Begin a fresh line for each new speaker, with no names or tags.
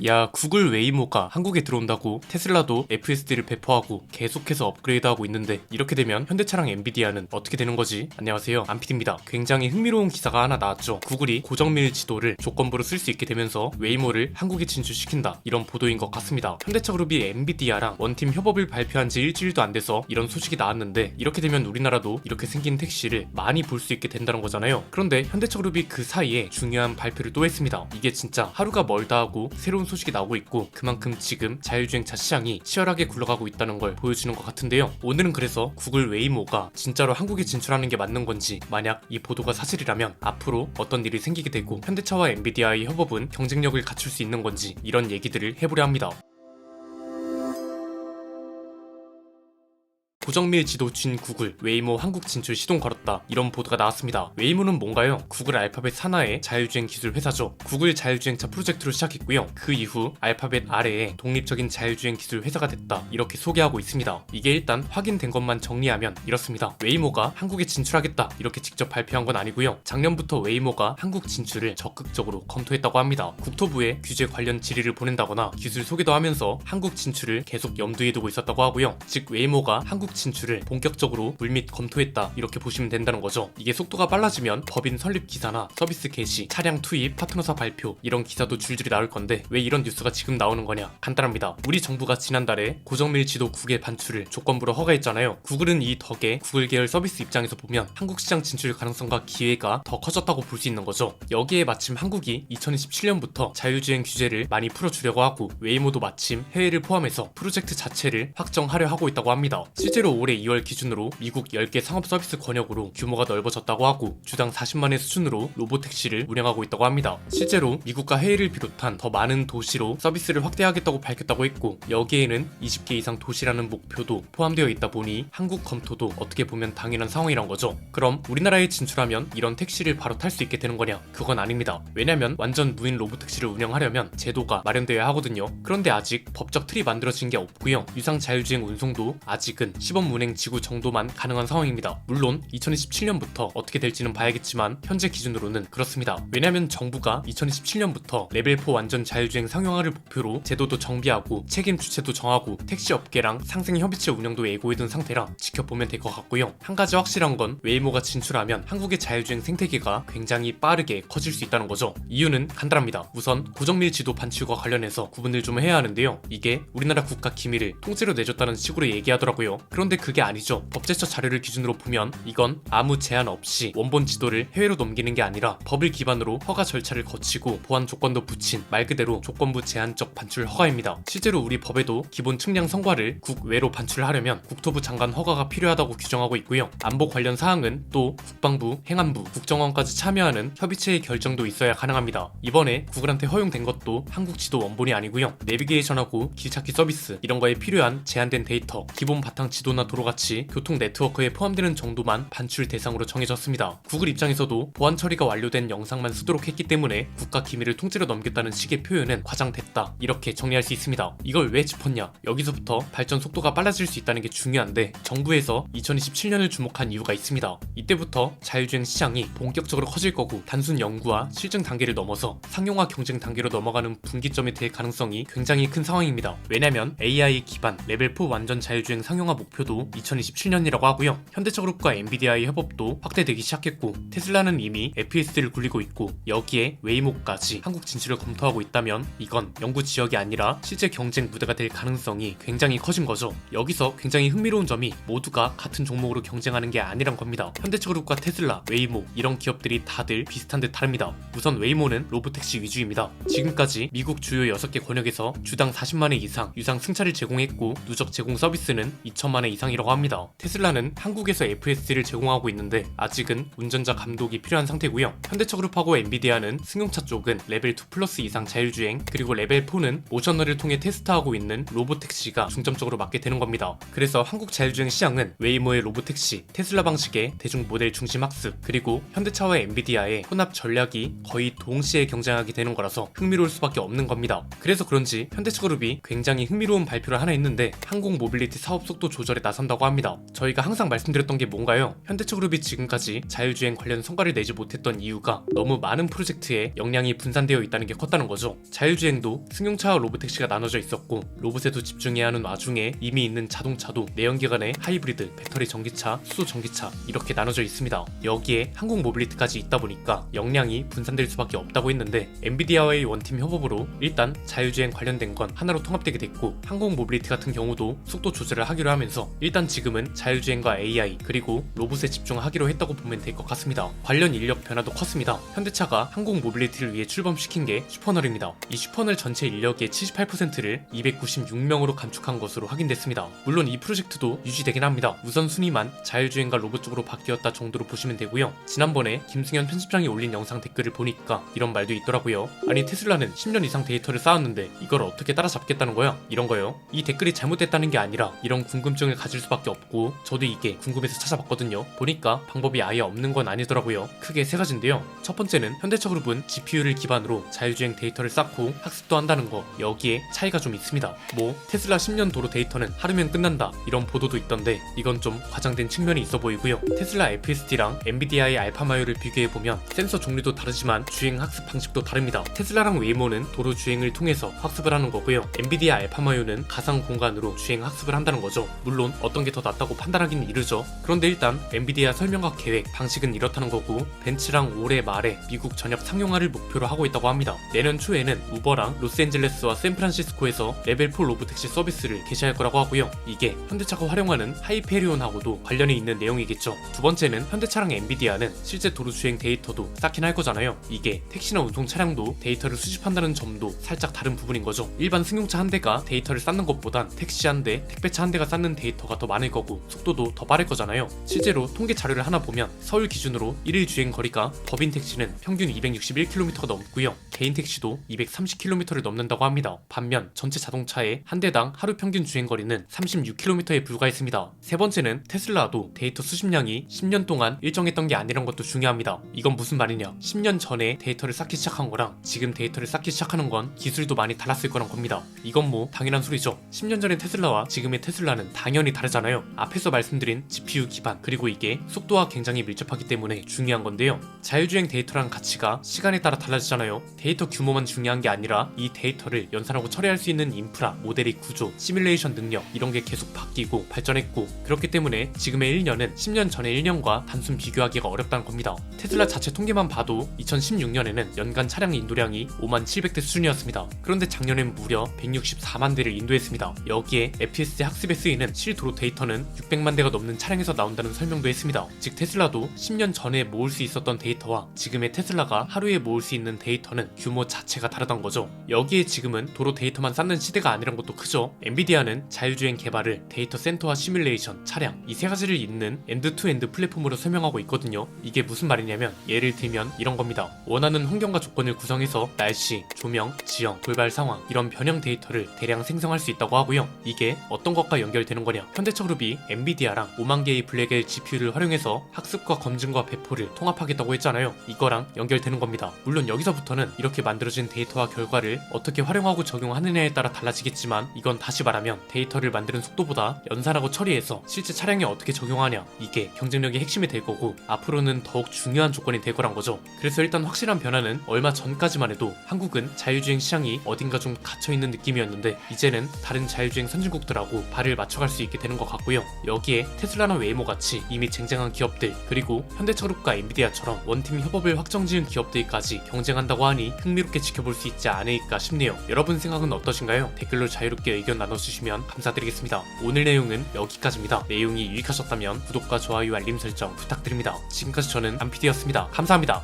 야, 구글 웨이모가 한국에 들어온다고 테슬라도 FSD를 배포하고 계속해서 업그레이드하고 있는데 이렇게 되면 현대차랑 엔비디아는 어떻게 되는 거지? 안녕하세요, 안피디입니다. 굉장히 흥미로운 기사가 하나 나왔죠. 구글이 고정밀 지도를 조건부로 쓸 수 있게 되면서 웨이모를 한국에 진출시킨다, 이런 보도인 것 같습니다. 현대차 그룹이 엔비디아랑 원팀 협업을 발표한 지 일주일도 안 돼서 이런 소식이 나왔는데 이렇게 되면 우리나라도 이렇게 생긴 택시를 많이 볼 수 있게 된다는 거잖아요. 그런데 현대차 그룹이 그 사이에 중요한 발표를 또 했습니다. 이게 진짜 하루가 멀다 하고 새로운 소식이 나오고 있고 그만큼 지금 자율주행차 시장이 치열하게 굴러가고 있다는 걸 보여주는 것 같은데요. 오늘은 그래서 구글 웨이모가 진짜로 한국에 진출하는 게 맞는 건지, 만약 이 보도가 사실이라면 앞으로 어떤 일이 생기게 되고 현대차와 엔비디아의 협업은 경쟁력을 갖출 수 있는 건지, 이런 얘기들을 해보려 합니다. 고정밀 지도주인 구글, 웨이모 한국 진출 시동 걸었다, 이런 보도가 나왔습니다. 웨이모는 뭔가요? 구글 알파벳 산하의 자율주행 기술 회사죠. 구글 자율주행차 프로젝트로 시작했고요. 그 이후 알파벳 아래에 독립적인 자율주행 기술 회사가 됐다, 이렇게 소개하고 있습니다. 이게 일단 확인된 것만 정리하면 이렇습니다. 웨이모가 한국에 진출하겠다, 이렇게 직접 발표한 건 아니고요. 작년부터 웨이모가 한국 진출을 적극적으로 검토했다고 합니다. 국토부에 규제 관련 질의를 보낸다거나 기술 소개도 하면서 한국 진출을 계속 염두에 두고 있었다고 하고요. 즉 웨이모가 한국 진출을 본격적으로 물밑 검토했다, 이렇게 보시면 된다는 거죠. 이게 속도가 빨라지면 법인 설립 기사나 서비스 개시, 차량 투입, 파트너사 발표, 이런 기사도 줄줄이 나올 건데 왜 이런 뉴스가 지금 나오는 거냐? 간단합니다. 우리 정부가 지난달에 고정밀 지도 9개 반출을 조건부로 허가했잖아요. 구글은 이 덕에 구글 계열 서비스 입장에서 보면 한국 시장 진출 가능성과 기회가 더 커졌다고 볼 수 있는 거죠. 여기에 마침 한국이 2027년부터 자율주행 규제를 많이 풀어주려고 하고 웨이모도 마침 해외를 포함해서 프로젝트 자체를 확정하려 하고 있다고 합니다. 실제로 올해 2월 기준으로 미국 10개 상업 서비스 권역으로 규모가 넓어졌다고 하고 주당 40만의 수준으로 로보택시를 운영하고 있다고 합니다. 실제로 미국과 해외를 비롯한 더 많은 도시로 서비스를 확대하겠다고 밝혔다고 했고 여기에는 20개 이상 도시라는 목표도 포함되어 있다 보니 한국 검토도 어떻게 보면 당연한 상황이란 거죠. 그럼 우리나라에 진출하면 이런 택시를 바로 탈 수 있게 되는 거냐? 그건 아닙니다. 왜냐면 완전 무인 로보택시를 운영하려면 제도가 마련되어야 하거든요. 그런데 아직 법적 틀이 만들어진 게 없고요. 유상 자율주행 운송도 아직은 시범 운행 지구 정도만 가능한 상황입니다. 물론 2027년부터 어떻게 될지는 봐야겠지만 현재 기준으로는 그렇습니다. 왜냐면 정부가 2017년부터 레벨 4 완전 자율주행 상용화를 목표로 제도도 정비하고 책임 주체도 정하고 택시 업계랑 상생 협의체 운영도 예고해둔 상태라 지켜보면 될 것 같고요. 한 가지 확실한 건 웨이모가 진출하면 한국의 자율주행 생태계가 굉장히 빠르게 커질 수 있다는 거죠. 이유는 간단합니다. 우선 고정밀 지도 반출과 관련해서 구분을 좀 해야 하는데요. 이게 우리나라 국가 기밀을 통째로 내줬다는 식으로 얘기하더라고요. 그런데 그게 아니죠. 법제처 자료를 기준으로 보면 이건 아무 제한 없이 원본 지도를 해외로 넘기는 게 아니라 법을 기반으로 허가 절차를 거치고 보안 조건도 붙인 말 그대로 조건부 제한적 반출 허가입니다. 실제로 우리 법에도 기본 측량 성과를 국외로 반출하려면 국토부 장관 허가가 필요하다고 규정하고 있고요. 안보 관련 사항은 또 국방부, 행안부, 국정원까지 참여하는 협의체의 결정도 있어야 가능합니다. 이번에 구글한테 허용된 것도 한국 지도 원본이 아니고요. 내비게이션하고 길찾기 서비스 이런 거에 필요한 제한된 데이터, 기본 바탕 지도나 도로같이 교통 네트워크에 포함되는 정도만 반출 대상으로 정해졌습니다. 구글 입장에서도 보안 처리가 완료된 영상만 쓰도록 했기 때문에 국가 기밀을 통째로 넘겼다는 식의 표현은 과장됐다, 이렇게 정리할 수 있습니다. 이걸 왜 짚었냐? 여기서부터 발전 속도가 빨라질 수 있다는 게 중요한데 정부에서 2027년을 주목한 이유가 있습니다. 이때부터 자율주행 시장이 본격적으로 커질 거고 단순 연구와 실증 단계를 넘어서 상용화 경쟁 단계로 넘어가는 분기점이 될 가능성이 굉장히 큰 상황입니다. 왜냐면 AI 기반 레벨 4 완전 자율주행 상용화 목표도 2027년이라고 하고요. 현대차그룹과 엔비디아의 협업도 확대되기 시작했고 테슬라는 이미 FSD를 굴리고 있고 여기에 웨이모까지 한국 진출을 검토하고 있다면 이건 연구 지역이 아니라 실제 경쟁 무대가 될 가능성이 굉장히 커진 거죠. 여기서 굉장히 흥미로운 점이 모두가 같은 종목으로 경쟁하는 게 아니란 겁니다. 현대차그룹과 테슬라, 웨이모 이런 기업들이 다들 비슷한 듯 다릅니다. 우선 웨이모는 로보택시 위주입니다. 지금까지 미국 주요 6개 권역에서 주당 40만회 이상 유상 승차를 제공했고 누적 제공 서비스는 2천만회 이상이라고 합니다. 테슬라는 한국에서 FSD를 제공하고 있는데 아직은 운전자 감독이 필요한 상태고요. 현대차그룹하고 엔비디아는 승용차 쪽은 레벨 2 플러스 이상 자율주행, 그리고 레벨 4는 모셔널을 통해 테스트하고 있는 로보택시가 중점적으로 맡게 되는 겁니다. 그래서 한국 자율주행 시장은 웨이모의 로보택시, 테슬라 방식의 대중 모델 중심 학습, 그리고 현대차와 엔비디아의 혼합 전략이 거의 동시에 경쟁하게 되는 거라서 흥미로울 수밖에 없는 겁니다. 그래서 그런지 현대차그룹이 굉장히 흥미로운 발표를 하나 했는데 항공 모빌리티 사업 속도 조절에 조절에 나선다고 합니다. 저희가 항상 말씀드렸던 게 뭔가요? 현대차그룹이 지금까지 자율주행 관련 성과를 내지 못했던 이유가 너무 많은 프로젝트에 역량이 분산되어 있다는 게 컸다는 거죠. 자율주행도 승용차와 로보택시가 나눠져 있었고 로봇에도 집중해야 하는 와중에 이미 있는 자동차도 내연기관의 하이브리드, 배터리 전기차, 수소 전기차 이렇게 나눠져 있습니다. 여기에 한국 모빌리티까지 있다 보니까 역량이 분산될 수밖에 없다고 했는데 엔비디아와의 원팀 협업으로 일단 자율주행 관련된 건 하나로 통합되게 됐고 한국 모빌리티 같은 경우도 속도 조절을 하기로 하면서 일단 지금은 자율주행과 AI 그리고 로봇에 집중하기로 했다고 보면 될 것 같습니다. 관련 인력 변화도 컸습니다. 현대차가 한국 모빌리티를 위해 출범시킨 게 슈퍼널입니다. 이 슈퍼널 전체 인력의 78%를 296명으로 감축한 것으로 확인됐습니다. 물론 이 프로젝트도 유지되긴 합니다. 우선순위만 자율주행과 로봇 쪽으로 바뀌었다 정도로 보시면 되고요. 지난번에 김승현 편집장이 올린 영상 댓글을 보니까 이런 말도 있더라고요. 아니 테슬라는 10년 이상 데이터를 쌓았는데 이걸 어떻게 따라잡겠다는 거야? 이런 거요. 이 댓글이 잘못됐다는 게 아니라 이런 궁금증을 가질 수밖에 없고 저도 이게 궁금해서 찾아봤거든요. 보니까 방법이 아예 없는 건 아니더라고요. 크게 세 가지인데요. 첫 번째는 현대차그룹은 GPU를 기반으로 자율주행 데이터를 쌓고 학습도 한다는 거. 여기에 차이가 좀 있습니다. 뭐 테슬라 10년 도로 데이터는 하루면 끝난다 이런 보도도 있던데 이건 좀 과장된 측면이 있어 보이고요. 테슬라 FSD랑 엔비디아의 알파마요를 비교해보면 센서 종류도 다르지만 주행 학습 방식도 다릅니다. 테슬라랑 웨이모는 도로 주행을 통해서 학습을 하는 거고요. 엔비디아 알파마요는 가상 공간으로 주행 학습을 한다는 거죠. 물론 어떤 게 더 낫다고 판단하기는 이르죠. 그런데 일단 엔비디아 설명과 계획, 방식은 이렇다는 거고 벤츠랑 올해 말에 미국 전역 상용화를 목표로 하고 있다고 합니다. 내년 초에는 우버랑 로스앤젤레스와 샌프란시스코에서 레벨 4 로보택시 서비스를 개시할 거라고 하고요. 이게 현대차가 활용하는 하이페리온하고도 관련이 있는 내용이겠죠. 두 번째는 현대차랑 엔비디아는 실제 도로 주행 데이터도 쌓긴 할 거잖아요. 이게 택시나 운송 차량도 데이터를 수집한다는 점도 살짝 다른 부분인 거죠. 일반 승용차 한 대가 데이터를 쌓는 것보단 택시 한 대, 택배차 한 대가 쌓는 데이터가 더 많을 거고 속도도 더 빠를 거잖아요. 실제로 통계 자료를 하나 보면 서울 기준으로 1일 주행 거리가 법인 택시는 평균 261km가 넘고요. 개인 택시도 230km를 넘는다고 합니다. 반면 전체 자동차의 한 대당 하루 평균 주행 거리는 36km에 불과했습니다. 세 번째는 테슬라도 데이터 수집량이 10년 동안 일정했던 게 아니란 것도 중요합니다. 이건 무슨 말이냐? 10년 전에 데이터를 쌓기 시작한 거랑 지금 데이터를 쌓기 시작하는 건 기술도 많이 달랐을 거란 겁니다. 이건 뭐 당연한 소리죠. 10년 전의 테슬라와 지금의 테슬라는 당연히 다르잖아요. 앞에서 말씀드린 GPU 기반 그리고 이게 속도와 굉장히 밀접하기 때문에 중요한 건데요. 자율주행 데이터란 가치가 시간에 따라 달라지잖아요. 데이터 규모만 중요한 게 아니라 이 데이터를 연산하고 처리할 수 있는 인프라, 모델의 구조, 시뮬레이션 능력 이런 게 계속 바뀌고 발전했고 그렇기 때문에 지금의 1년은 10년 전의 1년과 단순 비교하기가 어렵다는 겁니다. 테슬라 자체 통계만 봐도 2016년에는 연간 차량 인도량이 57,700대 수준이었습니다. 그런데 작년엔 무려 164만 대를 인도했습니다. 여기에 FSD 학습에 쓰이는 실도로 데이터는 600만 대가 넘는 차량에서 나온다는 설명도 했습니다. 즉 테슬라도 10년 전에 모을 수 있었던 데이터와 지금의 테슬라가 하루에 모을 수 있는 데이터는 규모 자체가 다르단 거죠. 여기에 지금은 도로 데이터만 쌓는 시대가 아니란 것도 크죠. 엔비디아는 자율주행 개발을 데이터 센터와 시뮬레이션, 차량 이 세 가지를 잇는 엔드-투-엔드 플랫폼으로 설명하고 있거든요. 이게 무슨 말이냐면 예를 들면 이런 겁니다. 원하는 환경과 조건을 구성해서 날씨, 조명, 지형, 돌발 상황 이런 변형 데이터를 대량 생성할 수 있다고 하고요. 이게 어떤 것과 연결되는 거냐? 현대차그룹이 엔비디아랑 5만 개의 블랙엘 GPU를 활용해서 학습과 검증과 배포를 통합하겠다고 했잖아요. 이거랑 연결되는 겁니다. 물론 여기서부터는 이렇게 만들어진 데이터와 결과를 어떻게 활용하고 적용하느냐에 따라 달라지겠지만 이건 다시 말하면 데이터를 만드는 속도보다 연산하고 처리해서 실제 차량에 어떻게 적용하냐 이게 경쟁력의 핵심이 될 거고 앞으로는 더욱 중요한 조건이 될 거란 거죠. 그래서 일단 확실한 변화는 얼마 전까지만 해도 한국은 자율주행 시장이 어딘가 좀 갇혀있는 느낌이었는데 이제는 다른 자율주행 선진국들하고 발을 맞춰갈 수 있게 되는 것 같고요. 여기에 테슬라나 웨이모 같이 이미 쟁쟁한 기업들 그리고 현대차그룹과 엔비디아처럼 원팀 협업을 확정지은 기업들까지 경쟁한다고 하니 흥미롭게 지켜볼 수 있지 않을까 싶네요. 여러분 생각은 어떠신가요? 댓글로 자유롭게 의견 나눠주시면 감사드리겠습니다. 오늘 내용은 여기까지입니다. 내용이 유익하셨다면 구독과 좋아요 알림 설정 부탁드립니다. 지금까지 저는 안PD였습니다. 감사합니다.